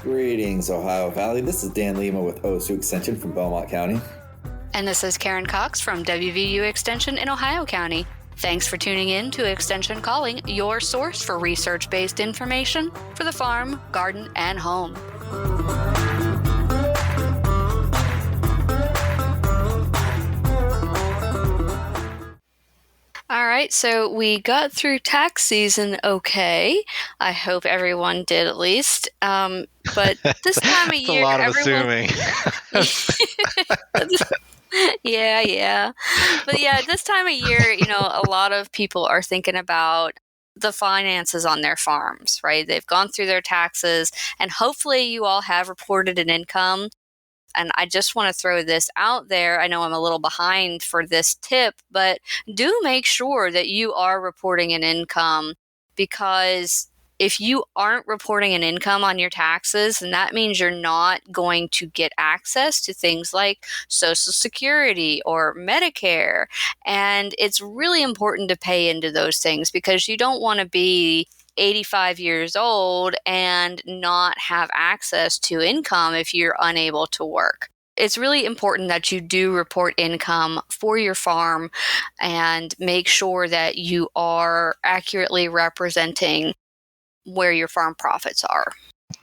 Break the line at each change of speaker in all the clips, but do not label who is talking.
Greetings, Ohio Valley. This is Dan Lima with OSU Extension from Belmont County.
And this is Karen Cox from WVU Extension in Ohio County. Thanks for tuning in to Extension Calling, your source for research-based information for the farm, garden, and home. All right, so we got through tax season okay. I hope everyone did at least. But this time of year,
a lot of assuming.
Yeah. But yeah, this time of year, a lot of people are thinking about the finances on their farms, right? They've gone through their taxes, and hopefully you all have reported an income. And I just want to throw this out there. I know I'm a little behind for this tip, but do make sure that you are reporting an income, because if you aren't reporting an income on your taxes, then that means you're not going to get access to things like Social Security or Medicare. And it's really important to pay into those things, because you don't want to be 85 years old and not have access to income if you're unable to work. It's really important that you do report income for your farm and make sure that you are accurately representing where your farm profits are.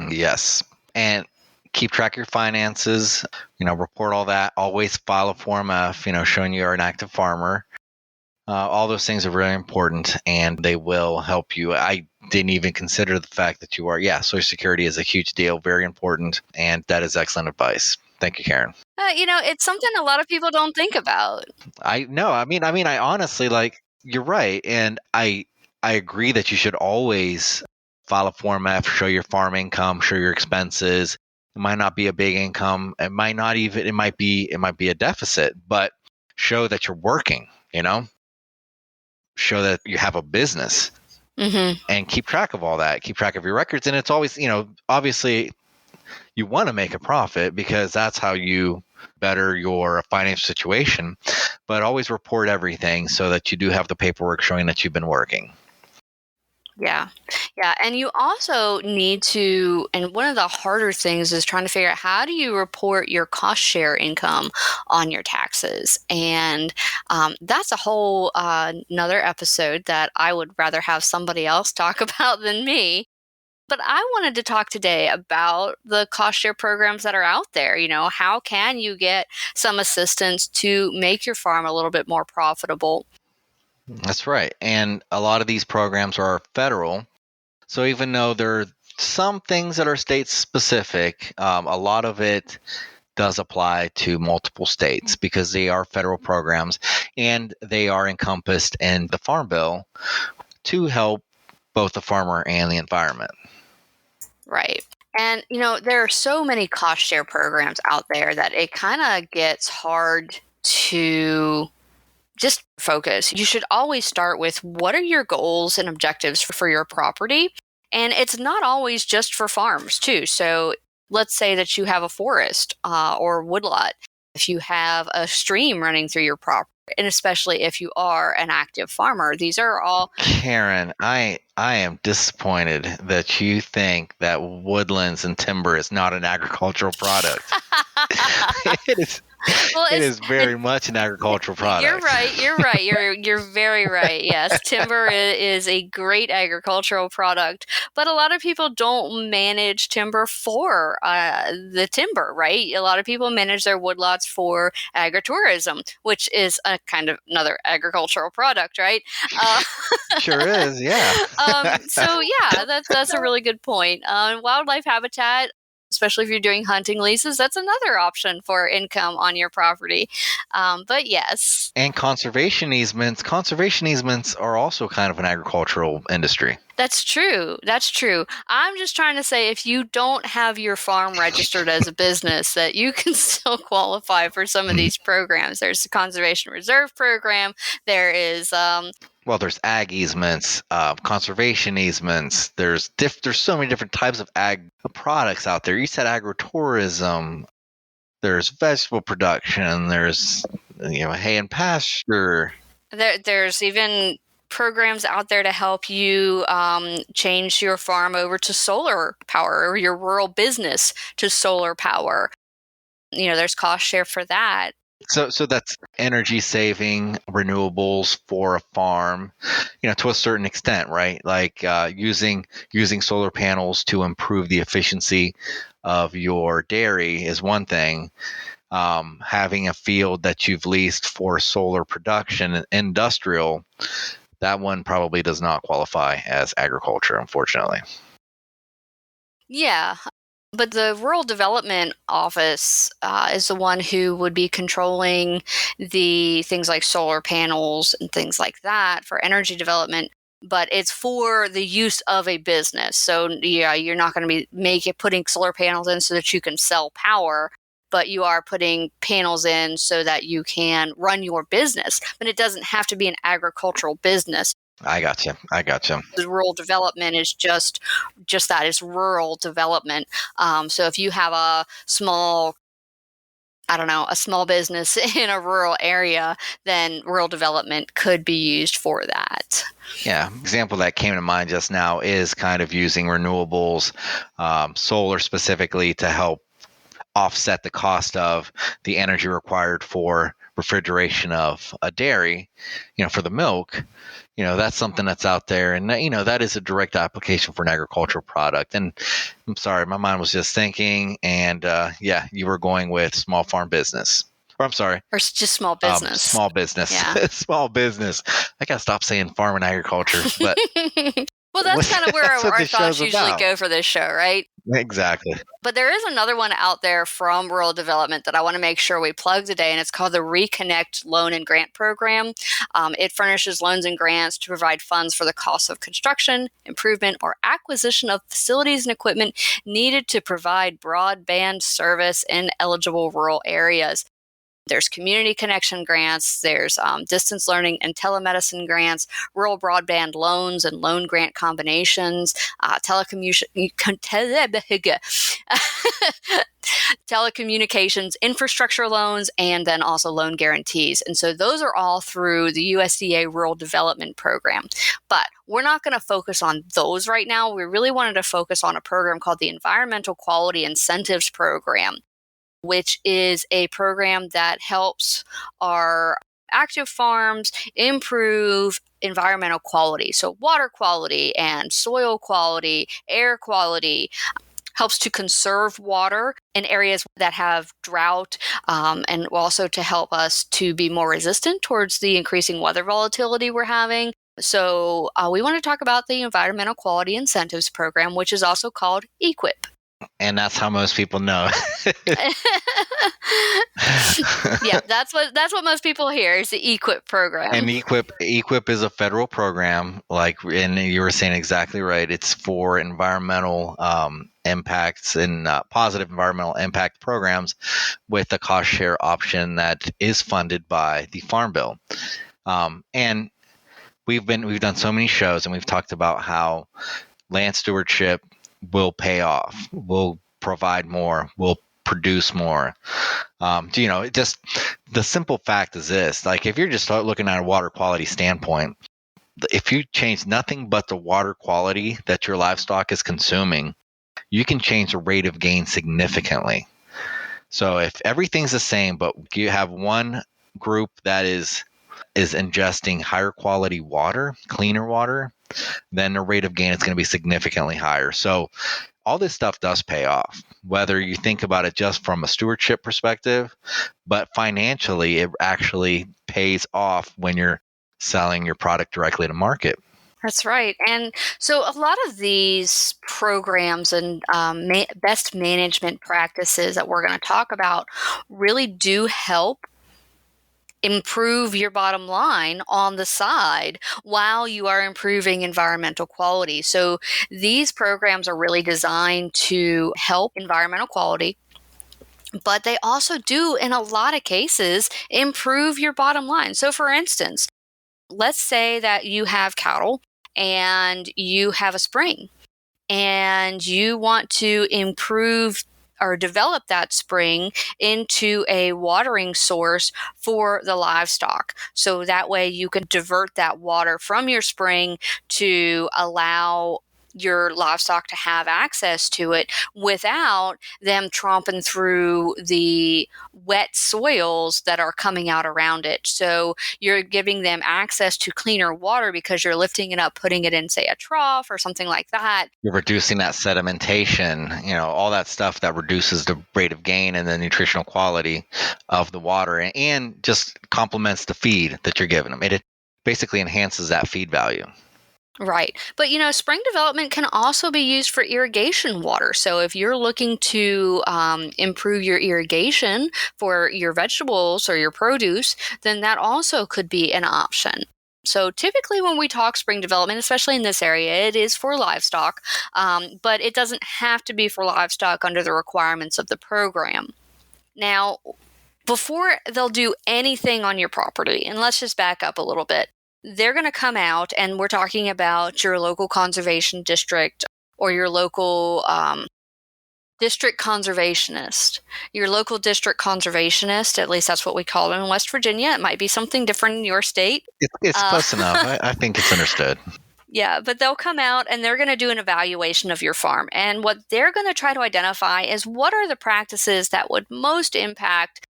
Yes. And keep track of your finances, report all that. Always file a Form F, showing you are an active farmer. All those things are really important, and they will help you. I didn't even consider the fact that you are, Social Security is a huge deal, very important, and that is excellent advice. Thank you, Karen.
It's something a lot of people don't think about.
I honestly, you're right, and I agree that you should always file a Form F, show your farm income, show your expenses. It might not be a big income. It might be a deficit, but show that you're working, show that you have a business, and keep track of all that. Keep track of your records. And it's always, obviously you want to make a profit because that's how you better your financial situation, but always report everything so that you do have the paperwork showing that you've been working.
Yeah. And you also need to, and one of the harder things is trying to figure out, how do you report your cost share income on your taxes? And that's a whole another episode that I would rather have somebody else talk about than me. But I wanted to talk today about the cost share programs that are out there. How can you get some assistance to make your farm a little bit more profitable?
That's right. And a lot of these programs are federal. So even though there are some things that are state specific, a lot of it does apply to multiple states because they are federal programs and they are encompassed in the Farm Bill to help both the farmer and the environment.
Right. And, there are so many cost share programs out there that it kind of gets hard to just focus. You should always start with, what are your goals and objectives for your property? And it's not always just for farms too. So let's say that you have a forest or woodlot. If you have a stream running through your property, and especially if you are an active farmer, these are all...
Karen, I am disappointed that you think that woodlands and timber is not an agricultural product. It is. Well, it is very much an agricultural product.
You're right. You're very right. Yes, timber is a great agricultural product, but a lot of people don't manage timber for the timber, right? A lot of people manage their woodlots for agritourism, which is a kind of another agricultural product, right?
Sure is, yeah.
That's a really good point. Wildlife habitat, especially if you're doing hunting leases, that's another option for income on your property. But yes.
And conservation easements. Conservation easements are also kind of an agricultural industry.
That's true. I'm just trying to say, if you don't have your farm registered as a business, that you can still qualify for some of these programs. There's the Conservation Reserve Program. There is...
there's ag easements, conservation easements. There's so many different types of ag products out there. You said agritourism. There's vegetable production. There's hay and pasture.
There's even programs out there to help you change your farm over to solar power, or your rural business to solar power. There's cost share for that.
So that's energy saving renewables for a farm, to a certain extent, right? Like using solar panels to improve the efficiency of your dairy is one thing. Having a field that you've leased for solar production, industrial, that one probably does not qualify as agriculture, unfortunately.
Yeah. But the Rural Development Office is the one who would be controlling the things like solar panels and things like that for energy development. But it's for the use of a business. So yeah, you're not going to be putting solar panels in so that you can sell power, but you are putting panels in so that you can run your business. But it doesn't have to be an agricultural business.
I got you.
The rural development is just that, is rural development. So if you have a small business in a rural area, then rural development could be used for that.
Yeah, example that came to mind just now is kind of using renewables, solar specifically, to help offset the cost of the energy required for refrigeration of a dairy, for the milk. That's something that's out there, and that is a direct application for an agricultural product. And I'm sorry, my mind was just thinking, and yeah, you were going with small farm business. Or I'm sorry,
or just small business.
Small business.
Yeah.
Small business. I gotta stop saying farm and agriculture, but
well, that's kind of where our thoughts usually
about.
Go for this show, right?
Exactly.
But there is another one out there from rural development that I want to make sure we plug today, and it's called the Reconnect Loan and Grant Program. It furnishes loans and grants to provide funds for the cost of construction, improvement, or acquisition of facilities and equipment needed to provide broadband service in eligible rural areas. There's community connection grants, there's distance learning and telemedicine grants, rural broadband loans and loan grant combinations, telecommunications infrastructure loans, and then also loan guarantees. And so those are all through the USDA Rural Development Program. But we're not going to focus on those right now. We really wanted to focus on a program called the Environmental Quality Incentives Program, which is a program that helps our active farms improve environmental quality. So water quality and soil quality, air quality, helps to conserve water in areas that have drought, and also to help us to be more resistant towards the increasing weather volatility we're having. So we want to talk about the Environmental Quality Incentives Program, which is also called EQIP.
And that's how most people know.
Yeah, that's what most people hear is the EQIP program.
And EQIP is a federal program, and you were saying exactly right. It's for environmental impacts and positive environmental impact programs with a cost share option that is funded by the Farm Bill. And we've done so many shows, and we've talked about how land stewardship will pay off, will provide more, will produce more. Just the simple fact is this: if you're just looking at a water quality standpoint, if you change nothing but the water quality that your livestock is consuming, you can change the rate of gain significantly. So if everything's the same, but you have one group that is ingesting higher quality water, cleaner water, then the rate of gain is going to be significantly higher. So all this stuff does pay off, whether you think about it just from a stewardship perspective, but financially, it actually pays off when you're selling your product directly to market.
That's right. And so a lot of these programs and best management practices that we're going to talk about really do help improve your bottom line on the side while you are improving environmental quality. So these programs are really designed to help environmental quality, but they also do, in a lot of cases, improve your bottom line. So for instance, let's say that you have cattle and you have a spring and you want to improve or develop that spring into a watering source for the livestock. So that way you can divert that water from your spring to allow your livestock to have access to it without them tromping through the wet soils that are coming out around it. So you're giving them access to cleaner water because you're lifting it up, putting it in, say, a trough or something like that.
You're reducing that sedimentation, all that stuff that reduces the rate of gain and the nutritional quality of the water, and just complements the feed that you're giving them. It basically enhances that feed value.
Right. But, spring development can also be used for irrigation water. So if you're looking to improve your irrigation for your vegetables or your produce, then that also could be an option. So typically when we talk spring development, especially in this area, it is for livestock, but it doesn't have to be for livestock under the requirements of the program. Now, before they'll do anything on your property, and let's just back up a little bit, they're going to come out, and we're talking about your local conservation district or your local district conservationist. Your local district conservationist, at least that's what we call them in West Virginia. It might be something different in your state.
It's close enough. I think it's understood.
Yeah, but they'll come out and they're going to do an evaluation of your farm. And what they're going to try to identify is what are the practices that would most impact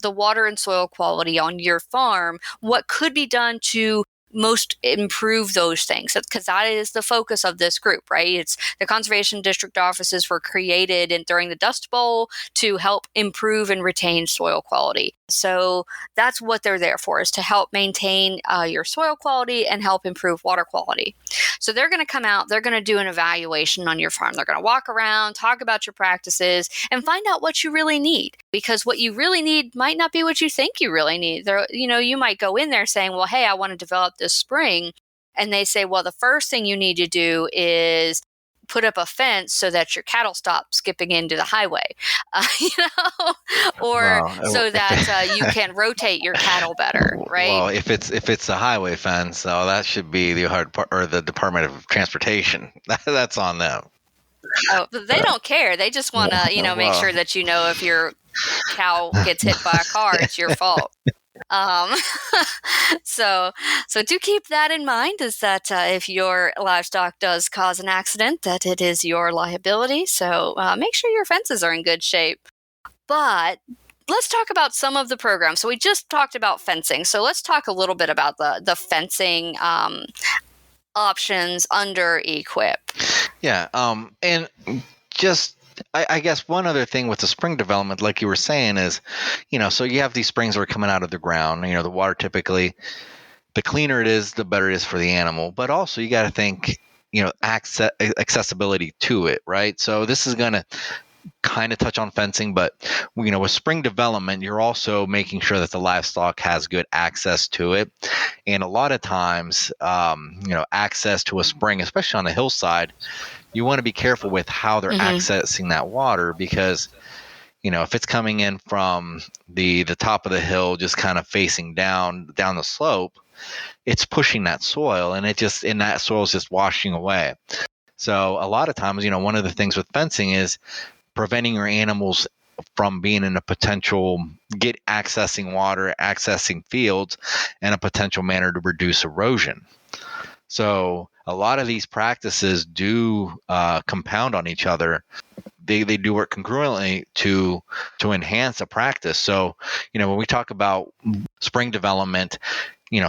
the water and soil quality on your farm, what could be done to most improve those things, because that is the focus of this group, right? It's the conservation district offices were created during the Dust Bowl to help improve and retain soil quality. So that's what they're there for, is to help maintain your soil quality and help improve water quality. So they're going to come out, they're going to do an evaluation on your farm. They're going to walk around, talk about your practices, and find out what you really need, because what you really need might not be what you think you really need. You might go in there saying, well, hey, I want to develop this spring. And they say, well, the first thing you need to do is put up a fence so that your cattle stop skipping into the highway, or so that you can rotate your cattle better, right?
Well, if it's a highway fence, that should be the hard part, or the Department of Transportation. That's on them.
Oh, they don't care. They just want to, make sure that if your cow gets hit by a car, it's your fault. So do keep that in mind, is that if your livestock does cause an accident, that it is your liability. So make sure your fences are in good shape. But let's talk about some of the programs. So we just talked about fencing. So let's talk a little bit about the fencing options under EQIP.
Yeah. And just I guess one other thing with the spring development, like you were saying, is, so you have these springs that are coming out of the ground. The water typically, the cleaner it is, the better it is for the animal. But also you got to think, accessibility to it, right? So this is going to kind of touch on fencing, but with spring development, you're also making sure that the livestock has good access to it. And a lot of times, access to a spring, especially on the hillside, you want to be careful with how they're accessing that water, because if it's coming in from the top of the hill, just kind of facing down the slope, it's pushing that soil, and that soil is just washing away. So a lot of times, one of the things with fencing is preventing your animals from being in a potential accessing water, accessing fields in a potential manner to reduce erosion. So a lot of these practices do compound on each other. They do work congruently to enhance a practice. So, when we talk about spring development,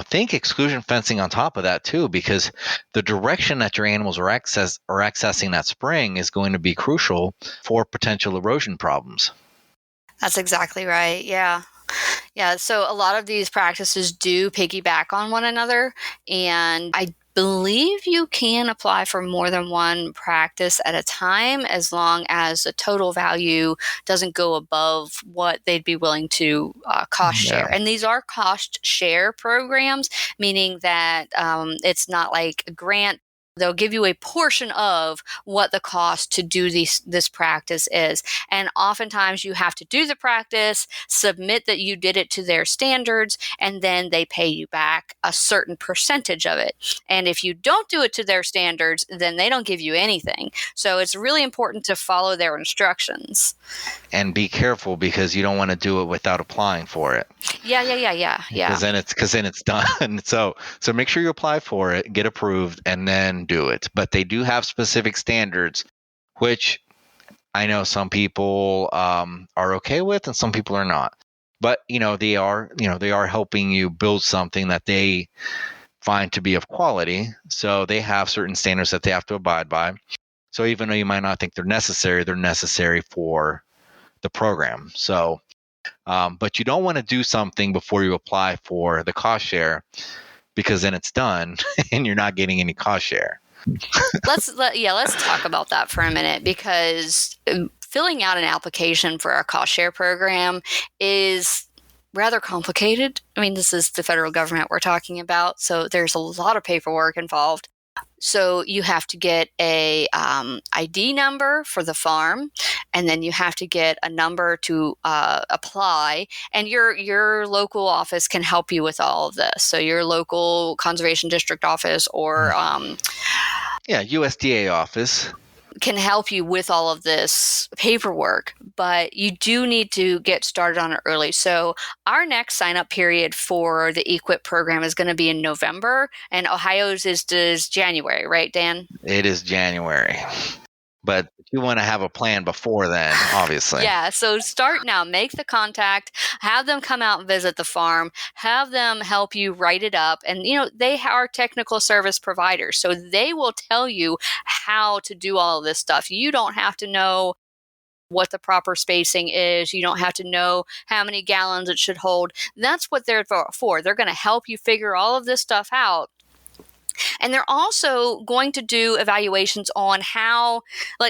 think exclusion fencing on top of that too, because the direction that your animals are accessing that spring is going to be crucial for potential erosion problems.
That's exactly right. Yeah. Yeah. So a lot of these practices do piggyback on one another, and I believe you can apply for more than one practice at a time, as long as the total value doesn't go above what they'd be willing to cost share. And these are cost share programs, meaning that it's not like a grant They'll give you a portion of what the cost to do this practice is. And oftentimes you have to do the practice, submit that you did it to their standards, and then they pay you back a certain percentage of it. And if you don't do it to their standards, then they don't give you anything. So it's really important to follow their instructions.
And be careful, because you don't want to do it without applying for it.
Yeah.
Because then it's done. So make sure you apply for it, get approved, and then do it. But they do have specific standards, which I know some people are okay with, and some people are not. But they are helping you build something that they find to be of quality. So they have certain standards that they have to abide by. So even though you might not think they're necessary for the program. So, but you don't want to do something before you apply for the cost share, because then it's done and you're not getting any cost share.
Let's talk about that for a minute, because filling out an application for our cost share program is rather complicated. I mean, this is the federal government we're talking about, so there's a lot of paperwork involved. So you have to get a ID number for the farm, and then you have to get a number to apply. And your local office can help you with all of this. So your local conservation district office or
USDA office
can help you with all of this paperwork, but you do need to get started on it early. So our next sign-up period for the EQIP program is going to be in November, and Ohio's is January, right, Dan?
It is January. But you want to have a plan before then, obviously.
Yeah, so start now. Make the contact. Have them come out and visit the farm. Have them help you write it up. And, they are technical service providers, so they will tell you how to do all of this stuff. You don't have to know what the proper spacing is. You don't have to know how many gallons it should hold. That's what they're for. They're going to help you figure all of this stuff out. And they're also going to do evaluations on how,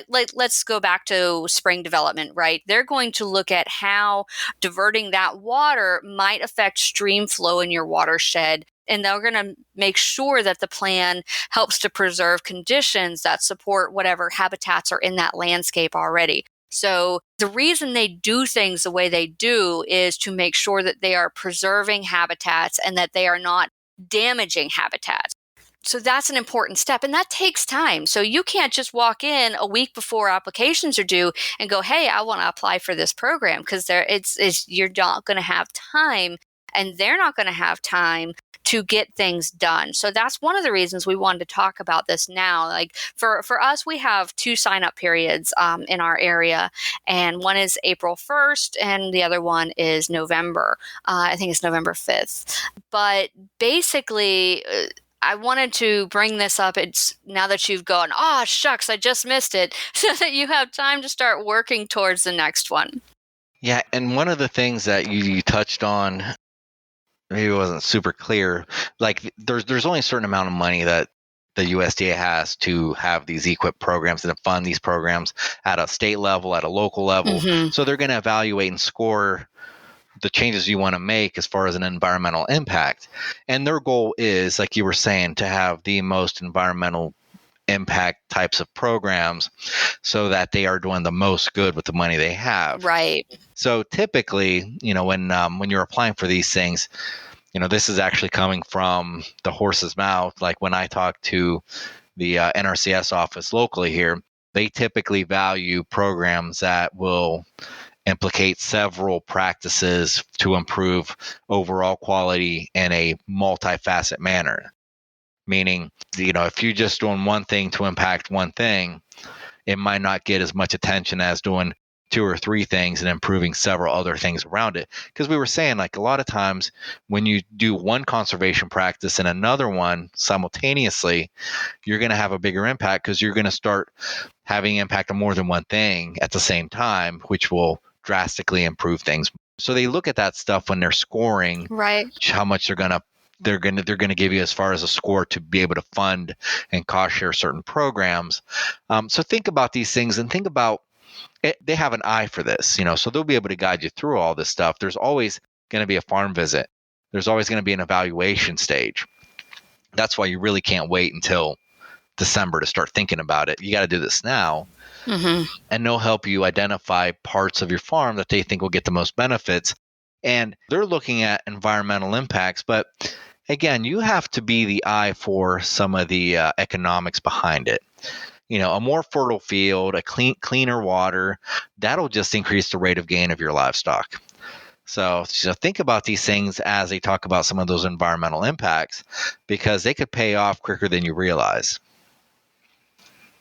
let's go back to spring development, right? They're going to look at how diverting that water might affect stream flow in your watershed. And they're going to make sure that the plan helps to preserve conditions that support whatever habitats are in that landscape already. So the reason they do things the way they do is to make sure that they are preserving habitats and that they are not damaging habitats. So that's an important step, and that takes time. So you can't just walk in a week before applications are due and go, "Hey, I want to apply for this program," because you're not going to have time, and they're not going to have time to get things done. So that's one of the reasons we wanted to talk about this now. Like for us, we have 2 sign-up periods in our area, and one is April 1st, and the other one is November. I think it's November 5th. But basically, I wanted to bring this up. It's now that you've gone, "Oh, shucks, I just missed it," so that you have time to start working towards the next one.
Yeah, and one of the things that you touched on, maybe it wasn't super clear, like there's only a certain amount of money that the USDA has to have these EQIP programs and to fund these programs at a state level, at a local level.
Mm-hmm.
So they're going to evaluate and score the changes you want to make as far as an environmental impact. And their goal is, like you were saying, to have the most environmental impact types of programs so that they are doing the most good with the money they have.
Right.
So typically, when you're applying for these things, this is actually coming from the horse's mouth. Like when I talk to the NRCS office locally here, they typically value programs that will implicate several practices to improve overall quality in a multifaceted manner. Meaning, if you're just doing one thing to impact one thing, it might not get as much attention as doing 2 or 3 things and improving several other things around it. Because we were saying, like, a lot of times when you do one conservation practice and another one simultaneously, you're going to have a bigger impact because you're going to start having impact on more than one thing at the same time, which will drastically improve things. So they look at that stuff when they're scoring,
right,
how much they're going to give you as far as a score to be able to fund and cost share certain programs. So think about these things and think about it. They have an eye for this, so they'll be able to guide you through all this stuff. There's always going to be a farm visit. There's always going to be an evaluation stage. That's why you really can't wait until December to start thinking about it. You got to do this now.
Mm-hmm.
And they'll help you identify parts of your farm that they think will get the most benefits. And they're looking at environmental impacts, but again, you have to be the eye for some of the economics behind it. A more fertile field, cleaner water, that'll just increase the rate of gain of your livestock. So think about these things as they talk about some of those environmental impacts, because they could pay off quicker than you realize.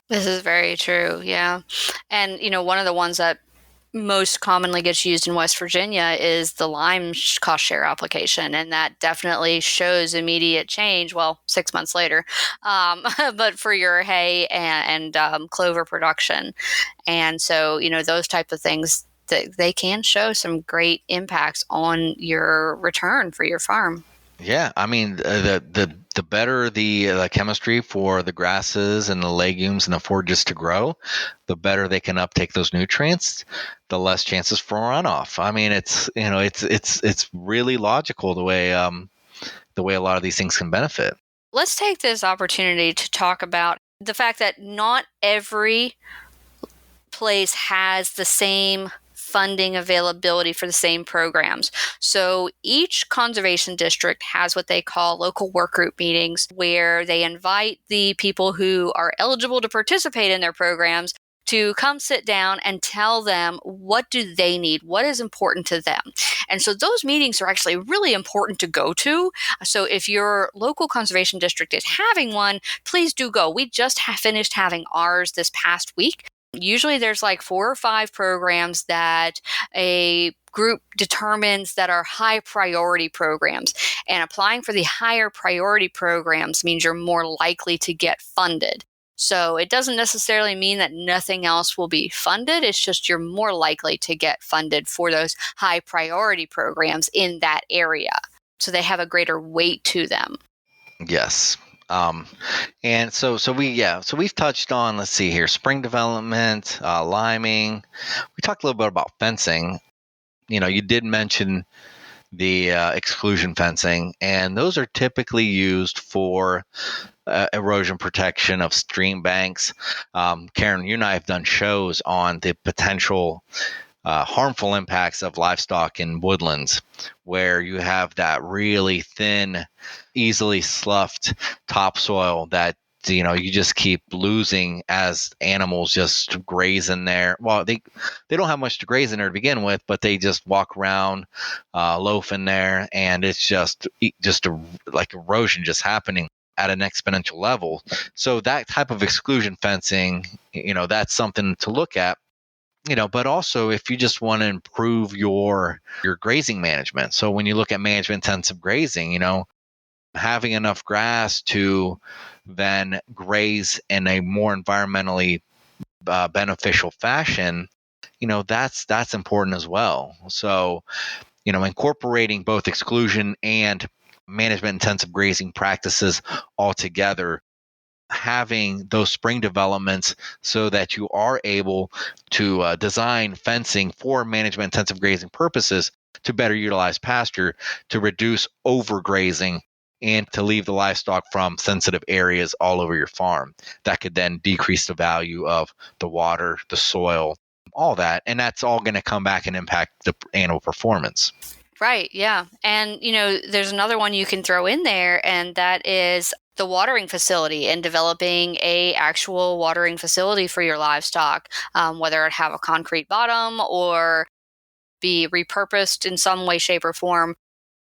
This is very true, yeah. And, one of the ones that most commonly gets used in West Virginia is the lime cost share application, and that definitely shows immediate change. Well, 6 months later, but for your hay and clover production, and so those type of things, they can show some great impacts on your return for your farm.
Yeah, I mean the better the chemistry for the grasses and the legumes and the forages to grow, the better they can uptake those nutrients, the less chances for runoff. I mean, it's really logical the way a lot of these things can benefit.
Let's take this opportunity to talk about the fact that not every place has the same funding availability for the same programs. So each conservation district has what they call local work group meetings, where they invite the people who are eligible to participate in their programs to come sit down and tell them what do they need, what is important to them. And so those meetings are actually really important to go to. So if your local conservation district is having one, please do go. We just finished having ours this past week. Usually there's like 4 or 5 programs that a group determines that are high priority programs. And applying for the higher priority programs means you're more likely to get funded. So it doesn't necessarily mean that nothing else will be funded. It's just you're more likely to get funded for those high priority programs in that area. So they have a greater weight to them.
Yes. And so we've touched on, let's see here, spring development, liming. We talked a little bit about fencing. You did mention the exclusion fencing, and those are typically used for erosion protection of stream banks. Karen, you and I have done shows on the potential harmful impacts of livestock in woodlands, where you have that really thin, easily sloughed topsoil that you just keep losing as animals just graze in there. Well, they don't have much to graze in there to begin with, but they just walk around, loaf in there, and it's just like erosion just happening at an exponential level. So that type of exclusion fencing, that's something to look at. But also if you just want to improve your grazing management. So when you look at management intensive grazing, having enough grass to then graze in a more environmentally beneficial fashion, that's important as well. So, incorporating both exclusion and management intensive grazing practices all together, having those spring developments so that you are able to design fencing for management intensive grazing purposes to better utilize pasture, to reduce overgrazing, and to leave the livestock from sensitive areas all over your farm. That could then decrease the value of the water, the soil, all that. And that's all going to come back and impact the animal performance.
Right, yeah. And, there's another one you can throw in there, and that is the watering facility, and developing a actual watering facility for your livestock, whether it have a concrete bottom or be repurposed in some way, shape, or form.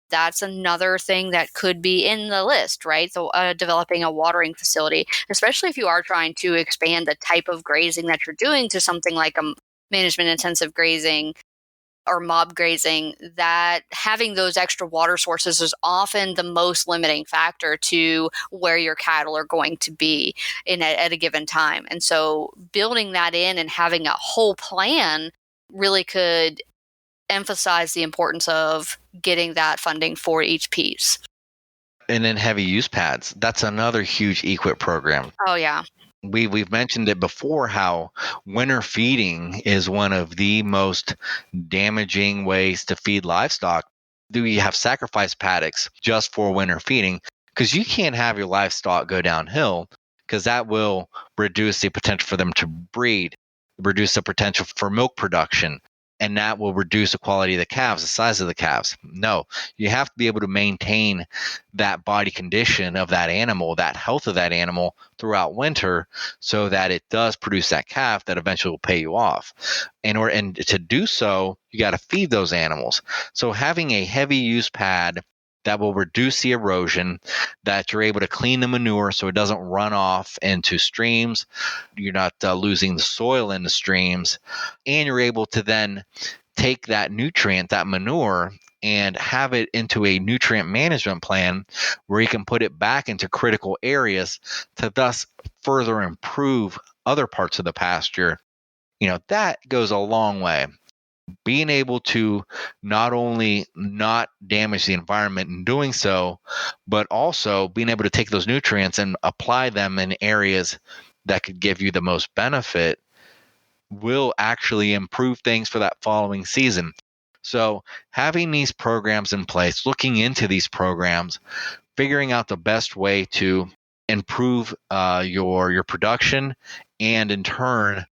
That's another thing that could be in the list, right? So developing a watering facility, especially if you are trying to expand the type of grazing that you're doing to something like a management intensive grazing or mob grazing, that having those extra water sources is often the most limiting factor to where your cattle are going to be at a given time. And so building that in and having a whole plan really could emphasize the importance of getting that funding for each piece.
And then heavy use pads. That's another huge EQIP program.
Oh, yeah.
We've mentioned it before, how winter feeding is one of the most damaging ways to feed livestock. Do you have sacrifice paddocks just for winter feeding? Because you can't have your livestock go downhill, because that will reduce the potential for them to breed, reduce the potential for milk production, and that will reduce the quality of the calves, the size of the calves. No, you have to be able to maintain that body condition of that animal, that health of that animal throughout winter, so that it does produce that calf that eventually will pay you off. And to do so, you got to feed those animals. So having a heavy use pad that will reduce the erosion, that you're able to clean the manure so it doesn't run off into streams, you're not losing the soil in the streams, and you're able to then take that nutrient, that manure, and have it into a nutrient management plan where you can put it back into critical areas to thus further improve other parts of the pasture. That goes a long way. Being able to not only not damage the environment in doing so, but also being able to take those nutrients and apply them in areas that could give you the most benefit will actually improve things for that following season. So having these programs in place, looking into these programs, figuring out the best way to improve your production, and in turn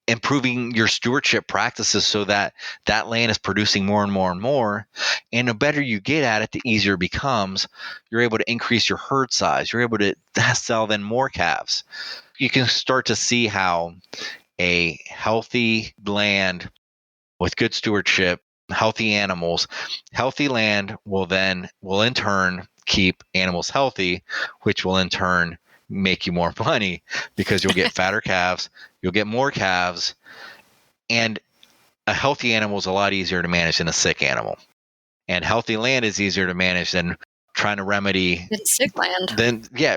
improving your stewardship practices so that that land is producing more and more and more. And the better you get at it, the easier it becomes. You're able to increase your herd size. You're able to sell then more calves. You can start to see how a healthy land with good stewardship, healthy animals, healthy land will in turn keep animals healthy, which will in turn make you more money because you'll get fatter calves, you'll get more calves, and a healthy animal is a lot easier to manage than a sick animal. And healthy land is easier to manage than trying to remedy
sick land.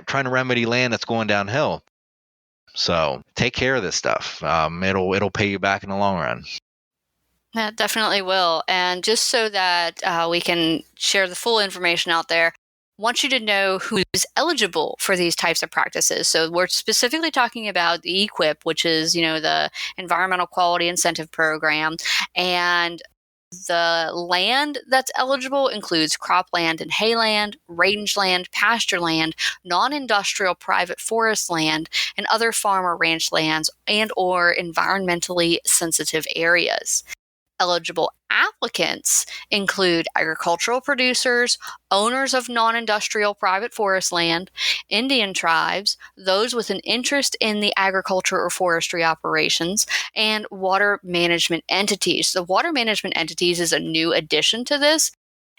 Trying to remedy land that's going downhill. So take care of this stuff. It'll pay you back in the long run.
That definitely will. And just so that we can share the full information out there, I want you to know who's eligible for these types of practices. So we're specifically talking about the EQIP, which is, the Environmental Quality Incentive Program. And the land that's eligible includes cropland and hayland, rangeland, pastureland, non-industrial private forest land, and other farm or ranch lands and or environmentally sensitive areas. Eligible applicants include agricultural producers, owners of non-industrial private forest land, Indian tribes, those with an interest in the agriculture or forestry operations, and water management entities. The water management entities is a new addition to this,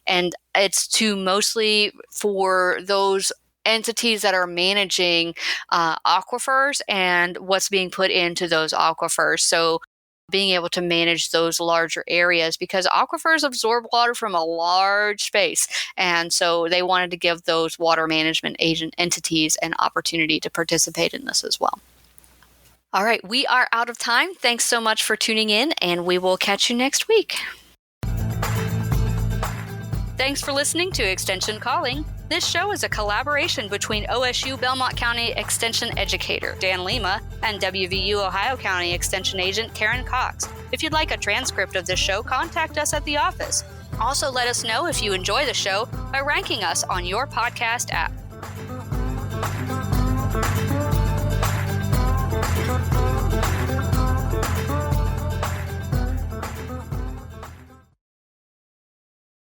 and it's mostly for those entities that are managing aquifers and what's being put into those aquifers. So being able to manage those larger areas, because aquifers absorb water from a large space. And so they wanted to give those water management agent entities an opportunity to participate in this as well. All right, we are out of time. Thanks so much for tuning in, and we will catch you next week. Thanks for listening to Extension Calling. This show is a collaboration between OSU Belmont County Extension Educator Dan Lima and WVU Ohio County Extension Agent Karen Cox. If you'd like a transcript of this show, contact us at the office. Also, let us know if you enjoy the show by ranking us on your podcast app.